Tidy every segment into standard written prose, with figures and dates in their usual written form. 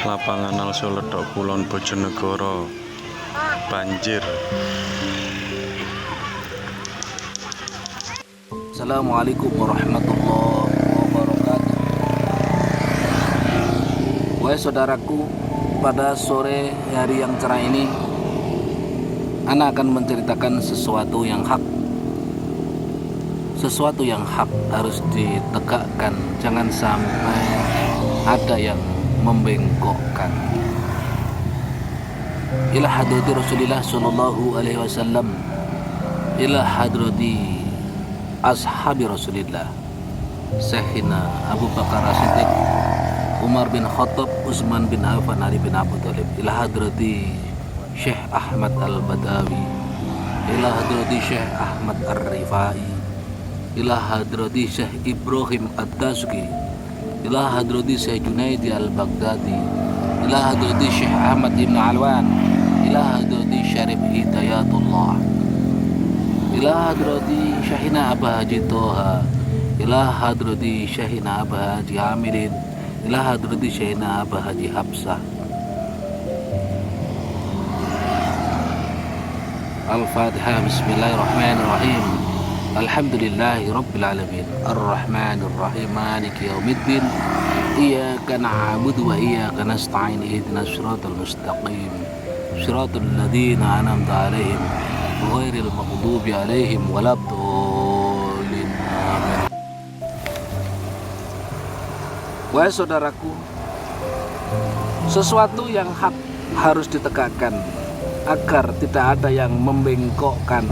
Lapangan Al Soledok Kulon Bojonegoro banjir. Assalamualaikum warahmatullahi wabarakatuh. Wahai saudaraku, pada sore hari yang cerah ini Ana akan menceritakan sesuatu yang hak. Sesuatu yang hak harus ditegakkan, jangan sampai ada yang membengkokkan. Ila hadrati Rasulillah sallallahu alaihi wasallam, ila hadrati ashabi Rasulillah, Sayyidina Abu Bakar As-Siddiq, Umar bin Khattab, Utsman bin Affan, Ali bin Abi Thalib, ila hadrati Syekh Ahmad Al-Badawi, ila hadrati Syekh Ahmad Ar-Rifai, ila hadrati Syekh Ibrahim Ad-Dasuki, ila hadrati Syekh Junaidi Al-Baghdadi, ila hadrati Syekh Ahmad Ibn Alwan, ila hadrati Syarif Hidayatullah, ila hadrati Syekhina Abah Haji Toha, ila hadrati Syekhina Abah Haji Amirin, ila hadrati Syekhina Abah Haji Habsah. Al-Fatihah. Bismillahirrahmanirrahim. Alhamdulillahi Rabbil Alamin, Ar-Rahmanir Rahim, Maliki Yaumiddin, Iyyaka na'budu wa iyyaka nasta'in, ihdinas siratal mustaqim, siratal ladzina an'amta 'alaihim ghairil maghdubi 'alaihim waladdallin. Amin. Wahai saudaraku, sesuatu yang hak harus ditegakkan agar tidak ada yang membengkokkan.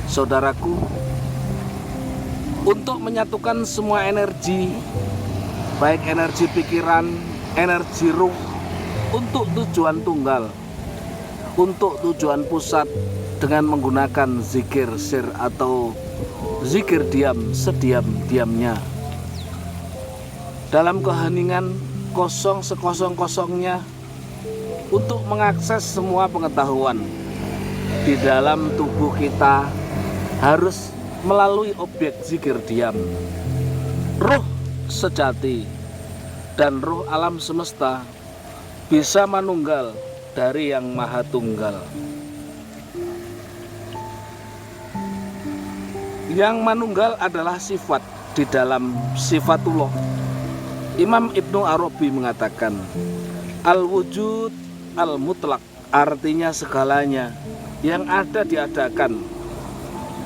Saudaraku, untuk menyatukan semua energi, baik energi pikiran, energi ruh, untuk tujuan tunggal, untuk tujuan pusat, dengan menggunakan zikir sir atau zikir diam sediam-diamnya, dalam keheningan kosong sekosong-kosongnya, untuk mengakses semua pengetahuan di dalam tubuh kita harus melalui objek zikir diam. Ruh sejati dan ruh alam semesta bisa manunggal dari yang maha tunggal. Yang manunggal adalah sifat di dalam sifatullah. Imam Ibnu Arabi mengatakan, al-wujud al-mutlak, artinya segalanya yang ada diadakan,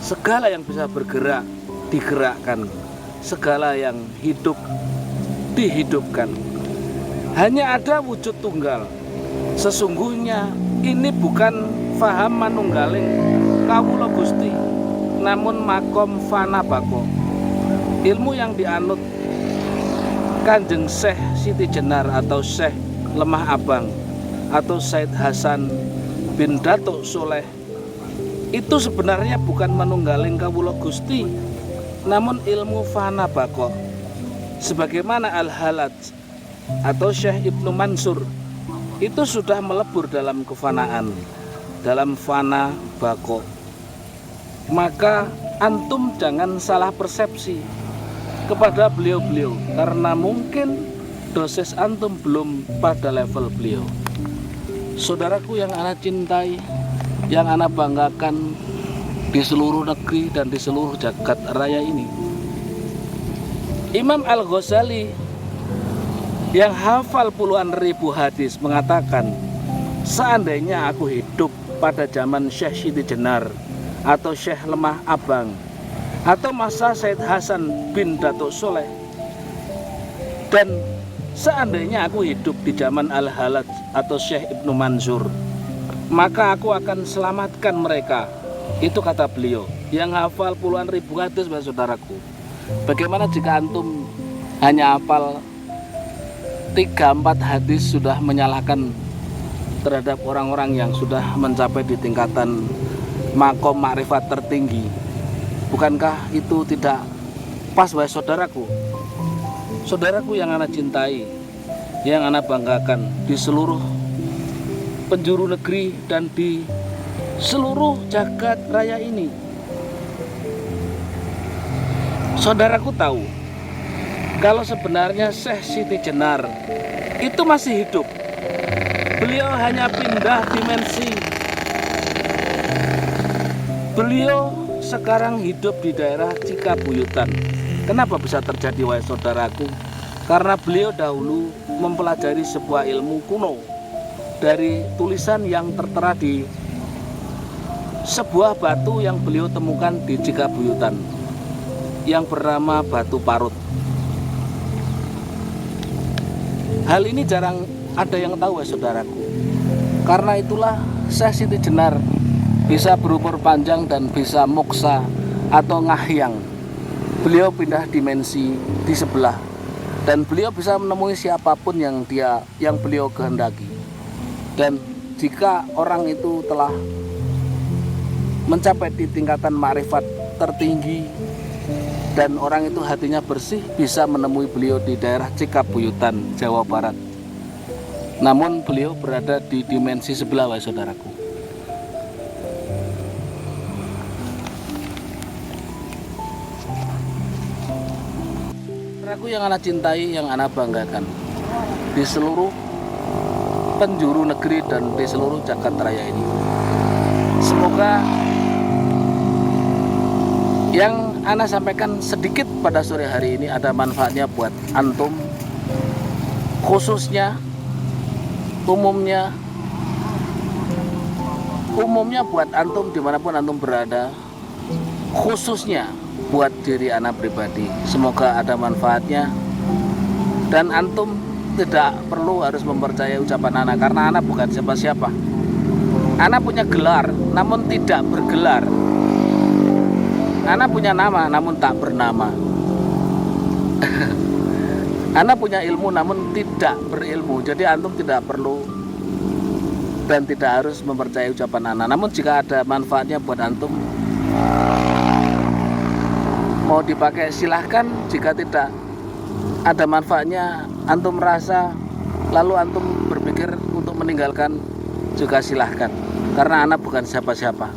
segala yang bisa bergerak digerakkan, segala yang hidup dihidupkan. Hanya ada wujud tunggal. Sesungguhnya ini bukan faham manunggaling kawula Gusti, namun makom fana bako, ilmu yang dianut Kanjeng Syekh Siti Jenar atau Syekh Lemah Abang atau Said Hasan bin Datuk Soleh. Itu sebenarnya bukan manunggaling kawula Gusti, namun ilmu fana bako. Sebagaimana Al-Halaj atau Syekh Ibnu Mansur itu sudah melebur dalam kefanaan, dalam fana bako. Maka antum jangan salah persepsi kepada beliau-beliau, karena mungkin dosis antum belum pada level beliau. Saudaraku yang ana cintai, yang ana banggakan di seluruh negeri dan di seluruh jagat raya ini, Imam Al-Ghazali yang hafal puluhan ribu hadis mengatakan, seandainya aku hidup pada zaman Syekh Siti Jenar atau Syekh Lemah Abang atau masa Said Hasan bin Datuk Soleh, dan seandainya aku hidup di zaman Al-Halaj atau Syekh Ibnu Mansur, maka aku akan selamatkan mereka. Itu kata beliau yang hafal puluhan ribu hadis. Saudaraku, bagaimana jika antum hanya hafal 3-4 hadis sudah menyalahkan terhadap orang-orang yang sudah mencapai di tingkatan makom makrifat tertinggi? Bukankah itu tidak pas, wahai saudaraku? Saudaraku yang ana cintai, yang ana banggakan di seluruh penjuru negeri dan di seluruh jagat raya ini. Saudaraku tahu kalau sebenarnya Syekh Siti Jenar itu masih hidup. Beliau hanya pindah dimensi. Beliau sekarang hidup di daerah Cikabuyutan. Kenapa bisa terjadi, wahai saudaraku? Karena beliau dahulu mempelajari sebuah ilmu kuno dari tulisan yang tertera di sebuah batu yang beliau temukan di Cikabuyutan yang bernama batu parut. Hal ini jarang ada yang tahu, saudaraku. Karena itulah Syekh Siti Jenar bisa berumur panjang dan bisa moksa atau ngahyang. Beliau pindah dimensi di sebelah dan beliau bisa menemui siapapun yang beliau kehendaki. Dan jika orang itu telah mencapai di tingkatan ma'rifat tertinggi dan orang itu hatinya bersih, bisa menemui beliau di daerah Cikabuyutan, Jawa Barat. Namun beliau berada di dimensi sebelah, wahai saudaraku. Saudaraku yang anak cintai, yang anak banggakan, di seluruh penjuru negeri dan di seluruh jagat raya ini, semoga yang Ana sampaikan sedikit pada sore hari ini ada manfaatnya buat antum, khususnya umumnya buat antum dimanapun antum berada, khususnya buat diri Ana pribadi. Semoga ada manfaatnya dan antum tidak perlu harus mempercayai ucapan Ana, karena Ana bukan siapa-siapa. Ana punya gelar namun tidak bergelar. Ana punya nama namun tak bernama. Ana punya ilmu namun tidak berilmu. Jadi antum tidak perlu dan tidak harus mempercayai ucapan Ana. Namun jika ada manfaatnya buat antum, mau dipakai silahkan. Jika tidak ada manfaatnya, antum merasa lalu antum berpikir untuk meninggalkan, juga silahkan. Karena Ana bukan siapa-siapa.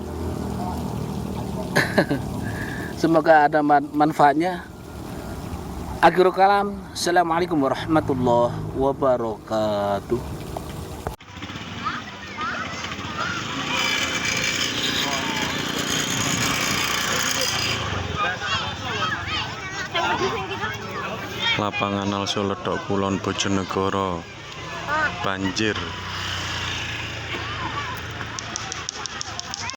Semoga ada manfaatnya. Akhirul kalam, assalamualaikum warahmatullahi wabarakatuh. Lapangan Al Soledok Kulon Bojonegoro banjir.